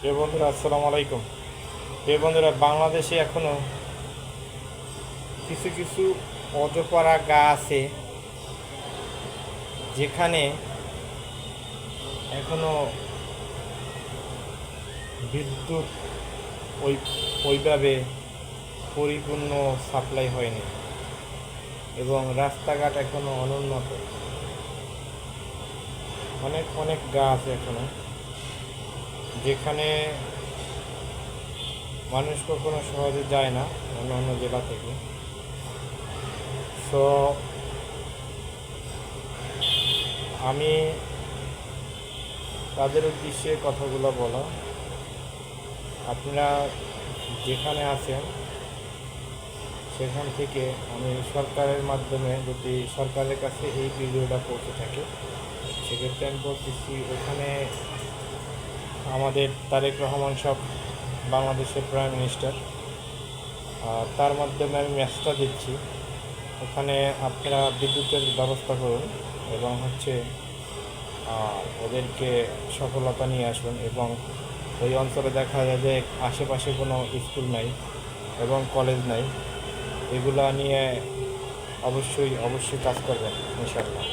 বন্ধুরা, আসসালামু আলাইকুম। বন্ধুরা, বাংলাদেশে এখনো কিছু কিছু অজপাড়া গা আছে যেখানে এখনো বিদ্যুৎ ওই ওইভাবে পরিপূর্ণ সাপ্লাই হয়নি এবং রাস্তাঘাট এখনো অনুন্নত। অনেক অনেক গা আছে এখনো যেখানে মানুষ কখনো সহজে যায় না অন্য অন্য জেলা থেকে। সো আমি তাদের উদ্দেশ্যে কথাগুলো বলা, আপনারা যেখানে আছেন সেখান থেকে আমি সরকারের মাধ্যমে যদি সরকারের কাছে এই ভিডিওটা পৌঁছে থাকে সেক্ষেত্রে আমি বলতেছি, ওখানে আমাদের তারেক রহমান সব বাংলাদেশের প্রাইম মিনিস্টার, তার মাধ্যমে আমি মেসেজটা দিচ্ছি, ওখানে আপনারা বিদ্যুতের ব্যবস্থা করুন এবং ওদেরকে সফলতা নিয়ে আসুন। এবং ওই অঞ্চলে দেখা যায় যে আশেপাশে কোনো স্কুল নাই এবং কলেজ নাই, এগুলা নিয়ে অবশ্যই কাজ করবেন ইনশাআল্লাহ।